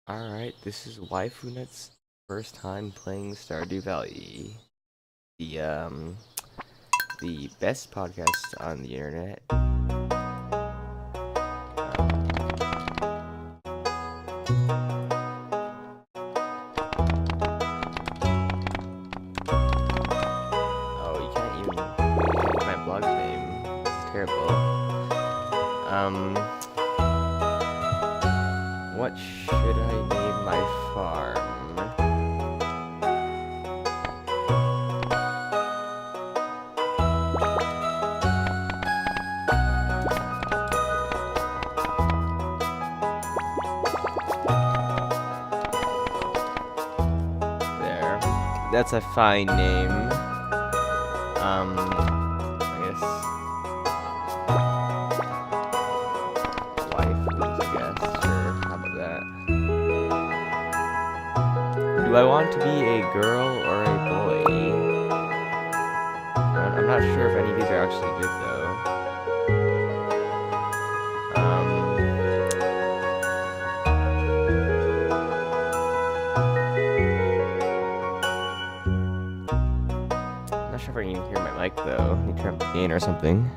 Alright, this is Waifunet's first time playing Stardew Valley. The best podcast on the internet. Oh, you can't even change my blog's name. This is terrible. What should I name my farm? There. That's a fine name. I guess. Waifus, I guess. Sure, how about that? Do I want to be a girl or a boy? I'm not sure if any of these are actually good though. I'm not sure if I can even hear my mic though. Need to turn up the gain or something.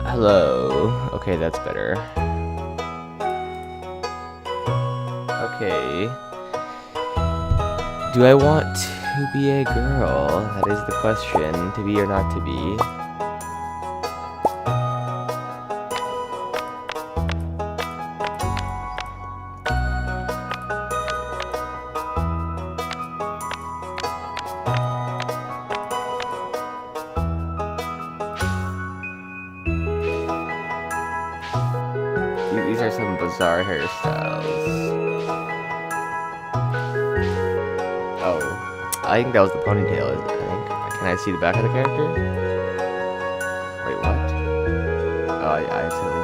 Hello. Okay, that's better. Okay. Do I want to be a girl? That is the question. To be or not to be. These are some bizarre hairstyles. Oh, I think that was the ponytail, I think. Can I see the back of the character? Wait, what? Oh, I totally...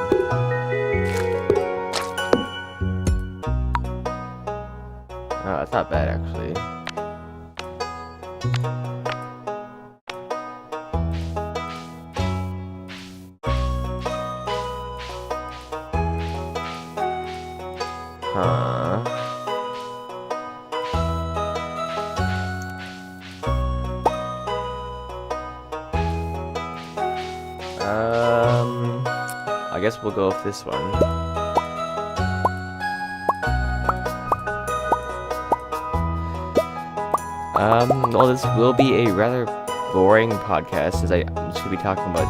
Oh, that's not bad, actually. Huh. I guess we'll go with this one. Well, this will be a rather boring podcast as I'm just gonna be talking about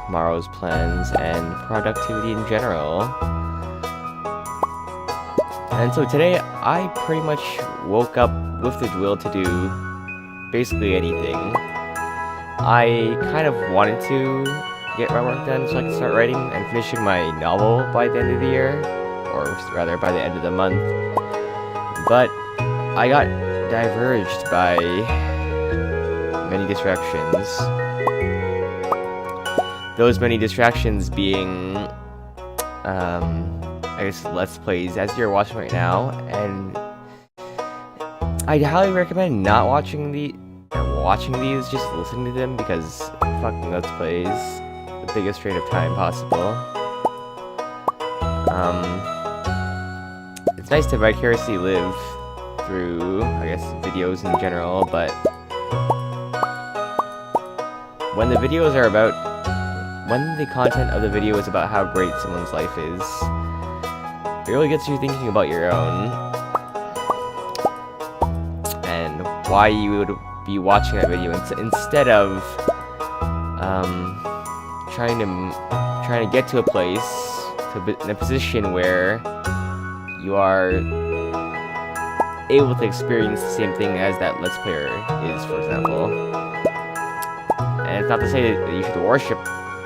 tomorrow's plans and productivity in general. And so today, I pretty much woke up with the will to do basically anything. I kind of wanted to get my work done so I could start writing and finishing my novel by the end of the year, or rather by the end of the month. But I got diverged by many distractions. Those many distractions being, I guess, Let's Plays, as you're watching right now, and I'd highly recommend not watching these, just listening to them, because fucking Let's Plays, the biggest drain of time possible. It's nice to vicariously live through, I guess, videos in general, but when the content of the video is about how great someone's life is, it really gets you thinking about your own and why you would be watching that video instead of trying to get to a place, in a position where you are able to experience the same thing as that Let's Player is, for example. And it's not to say that you should worship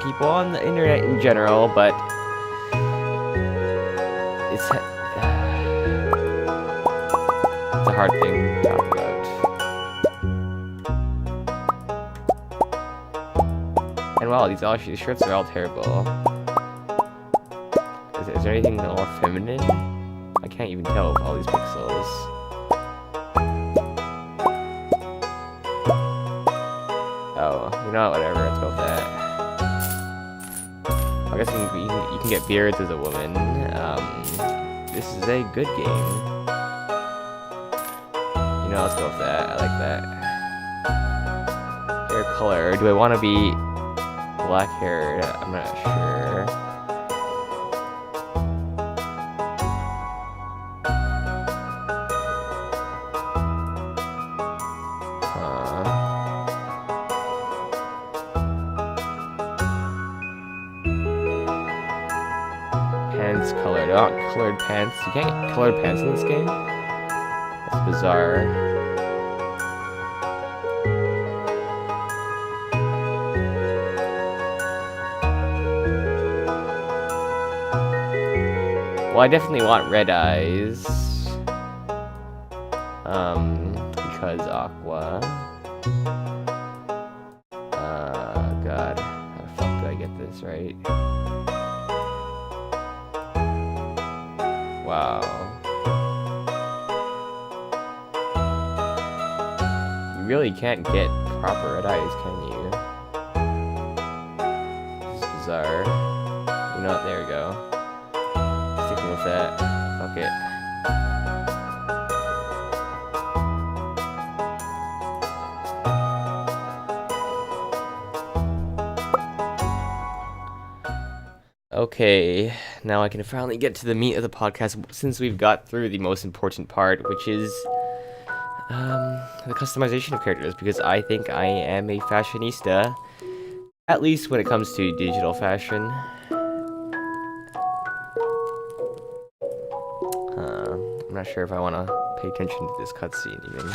people on the internet in general, but it's a hard thing to talk about. And wow, these shirts are all terrible. Is there anything more feminine? I can't even tell with all these pixels. Oh, you know what, whatever, let's go with that. I guess you can get beards as a woman. This is a good game. You know, let's go with that. I like that. Hair color. Do I want to be black haired? I'm not sure. Pants colored. I want colored pants. You can't get colored pants in this game? That's bizarre. Well, I definitely want red eyes. Because aqua. God. How the fuck do I get this right? Wow. You really can't get proper red eyes, can you? This is bizarre. You know what? There we go. Sticking with that. Fuck it. Okay, now I can finally get to the meat of the podcast since we've got through the most important part, which is the customization of characters, because I think I am a fashionista, at least when it comes to digital fashion. I'm not sure if I want to pay attention to this cutscene even.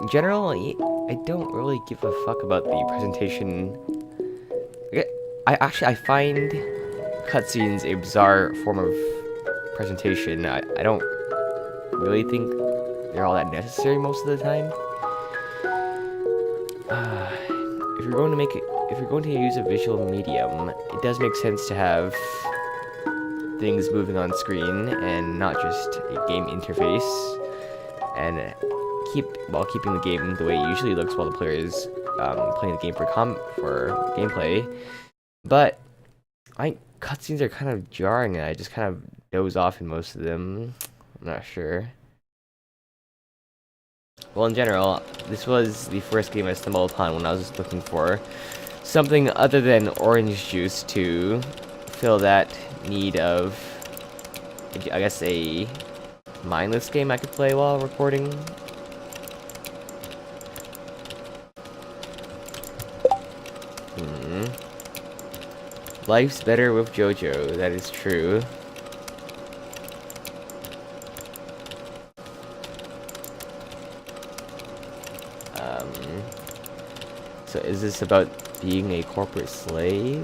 In general, I don't really give a fuck about the presentation. I find cutscenes a bizarre form of presentation. I don't really think they're all that necessary most of the time. If you're going to use a visual medium, it does make sense to have things moving on screen and not just a game interface, and while keeping the game the way it usually looks while the player is playing the game for gameplay. But cutscenes are kind of jarring, and I just kind of doze off in most of them. I'm not sure. Well, in general, this was the first game I stumbled upon when I was just looking for something other than orange juice to fill that need of, I guess, a mindless game I could play while recording. Life's better with JoJo, that is true. So is this about being a corporate slave?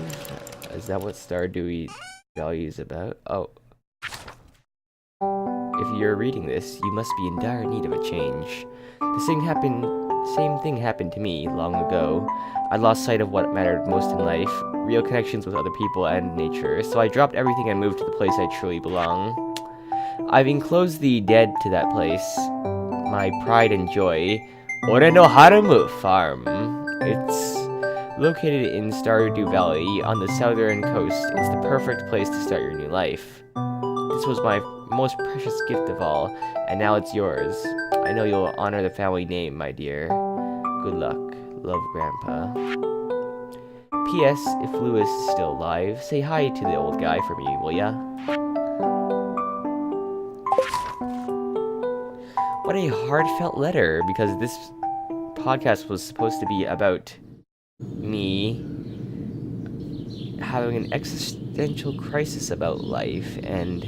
Is that what Stardew Valley is about? Oh. If you're reading this, you must be in dire need of a change. The same thing happened to me long ago. I lost sight of what mattered most in life, real connections with other people and nature, so I dropped everything and moved to the place I truly belong. I've enclosed the dead to that place, my pride and joy, Ore no Harumu Farm. It's located in Stardew Valley on the southern coast. It's the perfect place to start your new life. This was my most precious gift of all, and now it's yours. I know you'll honor the family name, my dear. Good luck. Love, Grandpa. P.S. If Lewis is still alive, say hi to the old guy for me, will ya? What a heartfelt letter, because this podcast was supposed to be about me having an existential crisis about life and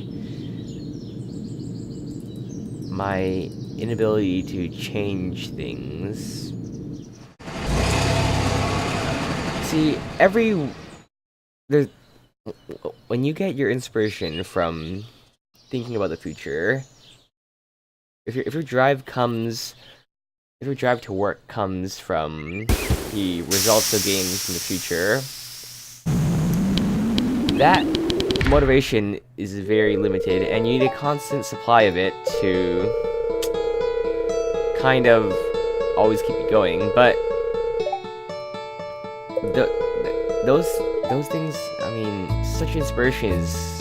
my inability to change things. See, when you get your inspiration from thinking about the future, if your drive to work comes from the results of games in the future, that motivation is very limited, and you need a constant supply of it to kind of always keep you going. But those things, I mean, such inspiration is,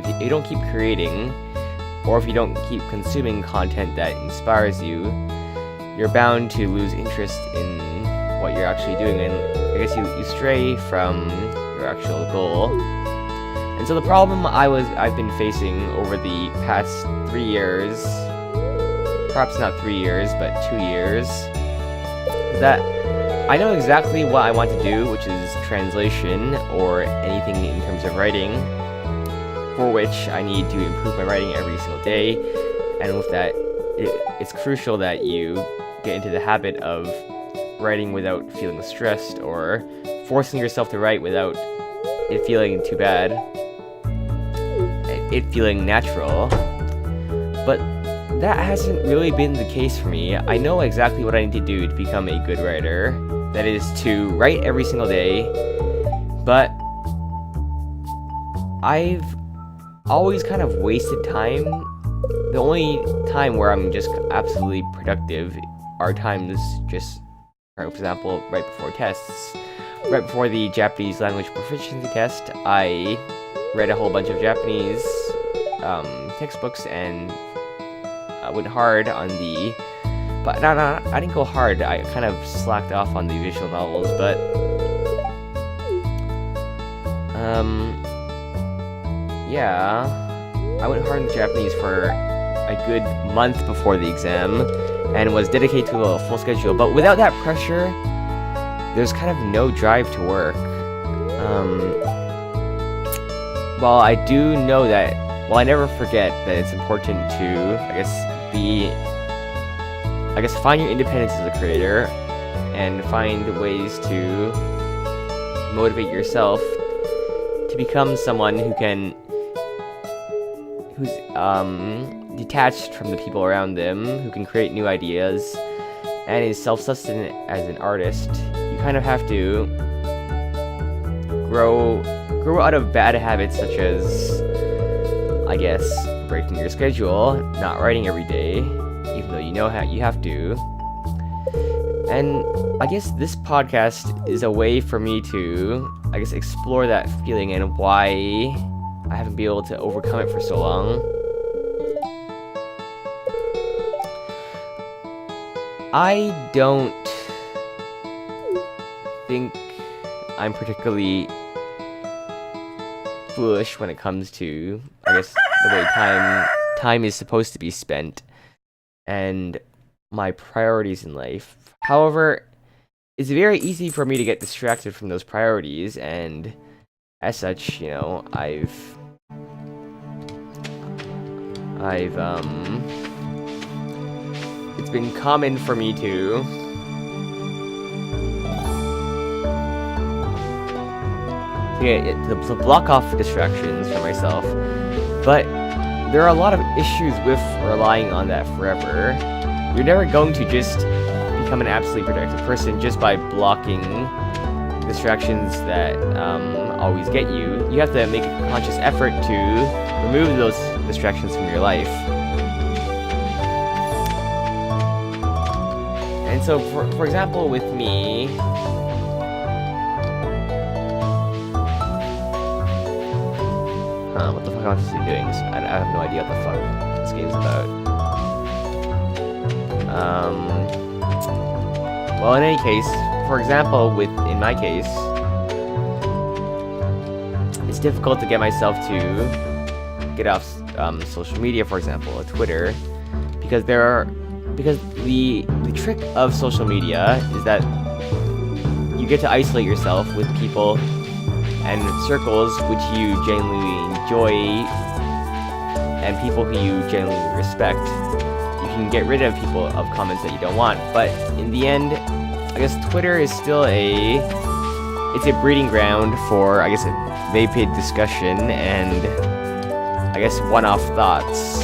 if you don't keep creating, or if you don't keep consuming content that inspires you, you're bound to lose interest in what you're actually doing, and I guess you stray from your actual goal. And so the problem I've been facing over the past 3 years, perhaps not 3 years, but 2 years, is that I know exactly what I want to do, which is translation or anything in terms of writing, for which I need to improve my writing every single day. And with that, it's crucial that you get into the habit of writing without feeling stressed, or forcing yourself to write without it feeling too bad, it feeling natural. But that hasn't really been the case for me. I know exactly what I need to do to become a good writer. That is to write every single day, but I've always kind of wasted time. The only time where I'm just absolutely productive are times just, for example, right before tests. Right before the Japanese language proficiency test, I read a whole bunch of Japanese textbooks and I went hard on the... But no, I didn't go hard. I kind of slacked off on the visual novels, but... yeah, I went hard in Japanese for a good month before the exam, and was dedicated to a full schedule. But without that pressure, there's kind of no drive to work. While I do know that, well, I never forget that it's important to, find your independence as a creator, and find ways to motivate yourself to become someone who's detached from the people around them, who can create new ideas, and is self-sustained as an artist. You kind of have to grow out of bad habits, such as, I guess, breaking your schedule, not writing every day, even though you know how you have to. And I guess this podcast is a way for me to, explore that feeling and why I haven't been able to overcome it for so long. I don't think I'm particularly foolish when it comes to, the way time is supposed to be spent and my priorities in life. However, it's very easy for me to get distracted from those priorities, and as such, I've it's been common for me to block off distractions for myself, but there are a lot of issues with relying on that forever. You're never going to just become an absolutely productive person just by blocking distractions that always get you. You have to make a conscious effort to remove those distractions from your life. And so, for example, with me, what the fuck am I supposed to be doing? I have no idea what the fuck this game's about. Well, in any case, for example, in my case, it's difficult to get myself to get off social media, for example, Twitter, because the trick of social media is that you get to isolate yourself with people and circles which you genuinely enjoy and people who you genuinely respect. You can get rid of comments that you don't want, but in the end, I guess Twitter is still a breeding ground for, a vapid discussion and, one-off thoughts.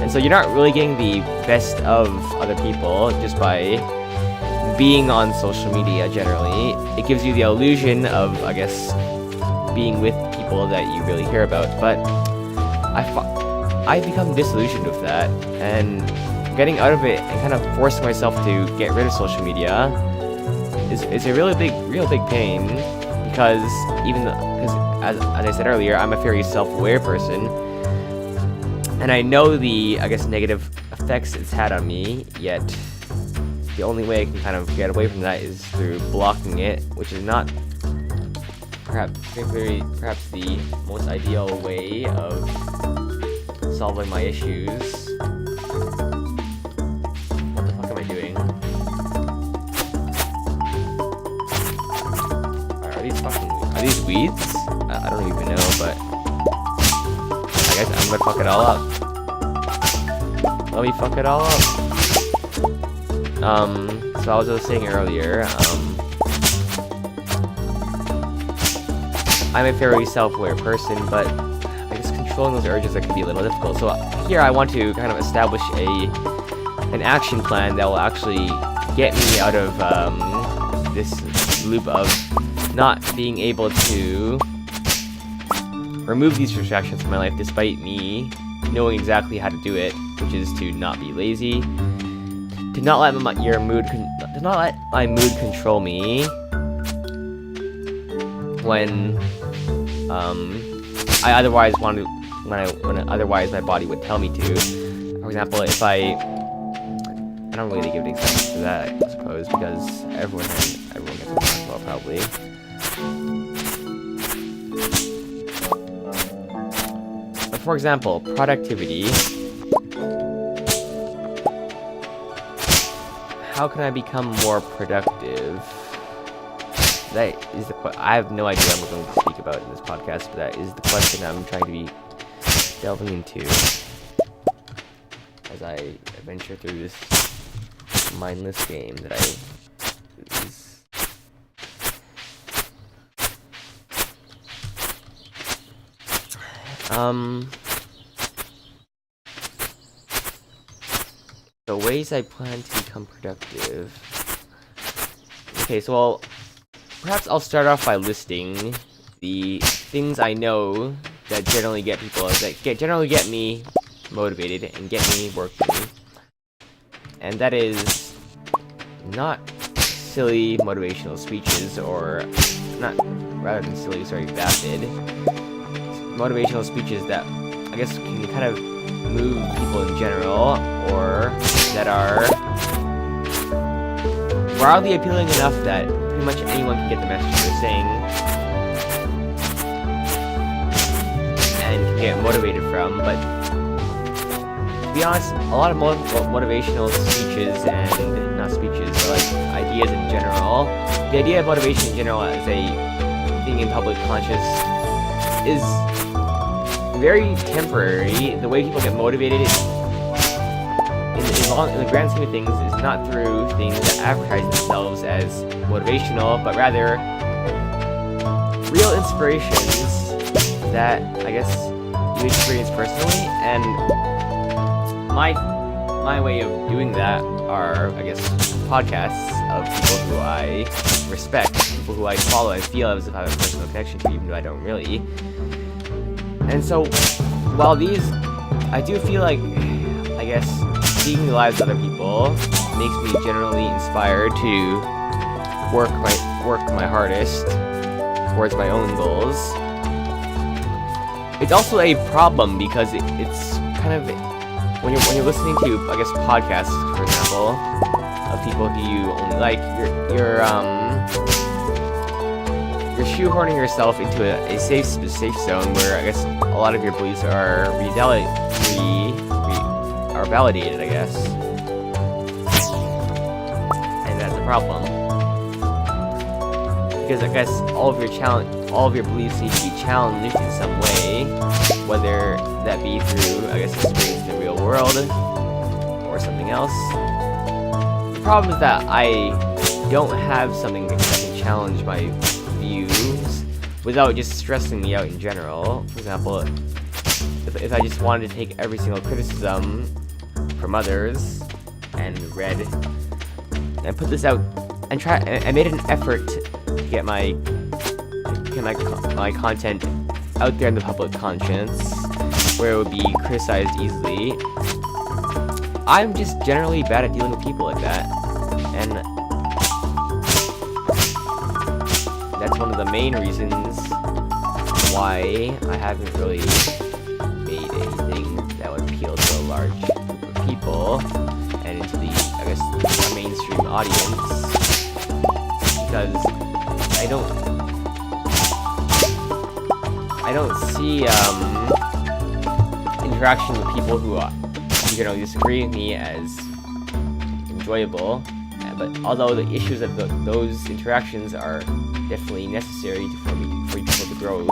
And so you're not really getting the best of other people just by being on social media generally, it gives you the illusion of, I guess, being with people that you really care about. But I become disillusioned with that, and getting out of it and kind of forcing myself to get rid of social media is a real big pain, because as I said earlier, I'm a very self-aware person, and I know the, I guess, negative effects it's had on me, yet the only way I can kind of get away from that is through blocking it, which is not perhaps the most ideal way of solving my issues. What the fuck am I doing? Are these weeds? I don't even know, but I guess I'm gonna fuck it all up. Let me fuck it all up. So as I was saying earlier, I'm a very self-aware person, but I guess controlling those urges, that can be a little difficult. So here I want to kind of establish an action plan that will actually get me out of this loop of not being able to remove these distractions from my life, despite me knowing exactly how to do it, which is to not be lazy, to not let my mood control me when I otherwise want to, when otherwise my body would tell me to. For example, if I don't really give an example for that, I suppose, because everyone gets it as well, probably. But for example, productivity. How can I become more productive? That is the question. I have no idea what I'm going to speak about in this podcast, but that is the question I'm trying to be delving into as I venture through this mindless game that is. The ways I plan to become productive. Okay, so perhaps I'll start off by listing the things I know that generally get me motivated and get me working. And that is not silly motivational speeches, or vapid motivational speeches that I guess can kind of move people in general, or that are broadly appealing enough that pretty much anyone can get the message they're saying and can get motivated from. But to be honest, a lot of motivational speeches, and not speeches, but like ideas in general, the idea of motivation in general as a thing in public conscious is very temporary. The way people get motivated in the grand scheme of things is not through things that advertise themselves as motivational, but rather real inspirations that I guess you experience personally. And my way of doing that are, I guess, podcasts of people who I respect, people who I follow and feel as if I have a personal connection to, even though I don't really. And so, while these, I do feel like, I guess, seeing the lives of other people makes me generally inspired to work my hardest towards my own goals. It's also a problem because it's kind of, when you're listening to, I guess, podcasts, for example, of people who you only like, you're shoehorning yourself into a safe zone where I guess a lot of your beliefs are validated, I guess. And that's a problem. Because I guess all of your beliefs need to be challenged in some way, whether that be through, I guess, experience in the real world or something else. The problem is that I don't have something that can challenge my views without just stressing me out in general. For example, if I just wanted to take every single criticism from others and put this out I made an effort to get my content out there in the public conscience, where it would be criticized easily. I'm just generally bad at dealing with people like that, and that's one of the main reasons why I haven't really made anything that would appeal to a large group of people and into the, I guess, mainstream audience, because I don't see interaction with people who generally disagree with me as enjoyable. But although the issues of those interactions are definitely necessary for people to grow,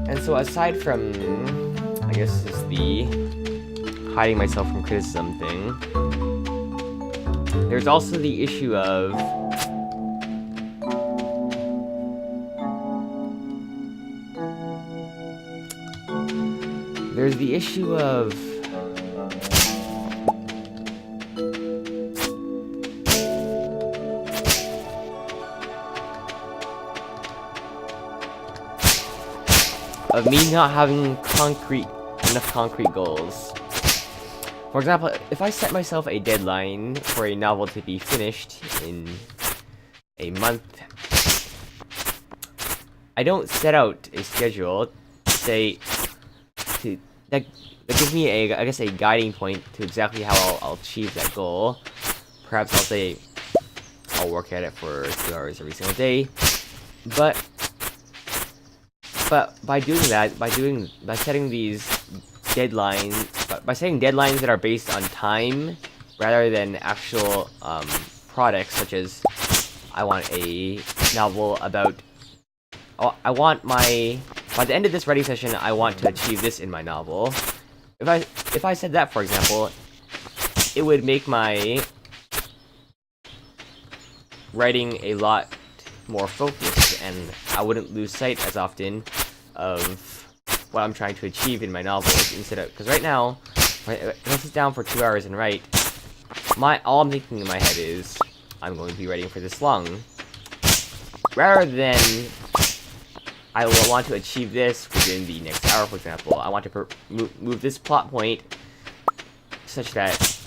and so aside from, I guess, just the hiding myself from criticism thing, there's also the issue of of me not having enough concrete goals. For example, if I set myself a deadline for a novel to be finished in a month, I don't set out a schedule that gives me I guess a guiding point to exactly how I'll achieve that goal. Perhaps I'll say I'll work at it for 2 hours every single day, but by doing that, by setting these deadlines, by setting deadlines that are based on time rather than actual products, such as I want a novel about, by the end of this writing session, I want to achieve this in my novel. If I said that, for example, it would make my writing a lot more focused, and I wouldn't lose sight as often of what I'm trying to achieve in my novels, because right now, if I sit down for 2 hours and write, all I'm thinking in my head is, I'm going to be writing for this long, rather than I will want to achieve this within the next hour. For example, I want to move this plot point such that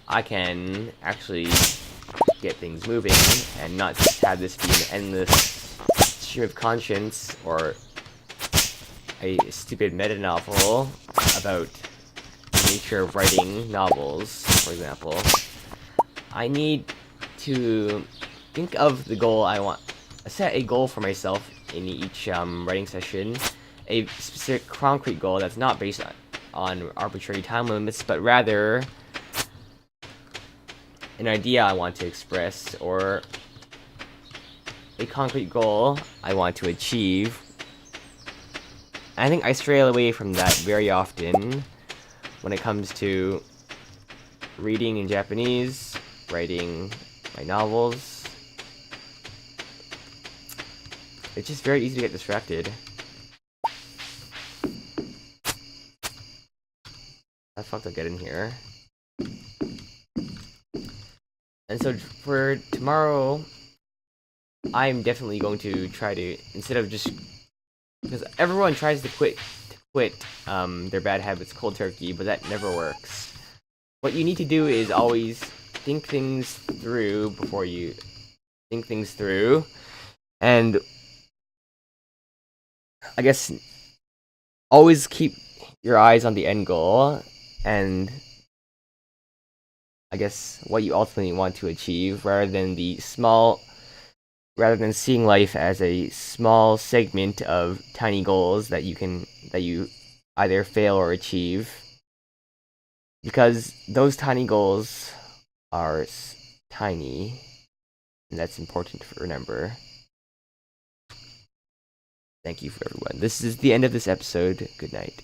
I can actually get things moving and not just have this be an endless stream of conscience or a stupid meta novel about the nature of writing novels, for example. I need to think of the goal I want. Set a goal for myself in each writing session, a specific concrete goal that's not based on arbitrary time limits, but rather an idea I want to express, or a concrete goal I want to achieve. I think I stray away from that very often when it comes to reading in Japanese, writing my novels. It's just very easy to get distracted. How the fuck do I get in here? And so for tomorrow, I'm definitely going to try to, instead of just, because everyone tries to quit their bad habits cold turkey, but that never works. What you need to do is always think things through before you think things through, and I guess always keep your eyes on the end goal, and I guess what you ultimately want to achieve, rather than seeing life as a small segment of tiny goals that you either fail or achieve, because those tiny goals are tiny, and that's important to remember. Thank you for everyone. This is the end of this episode. Good night.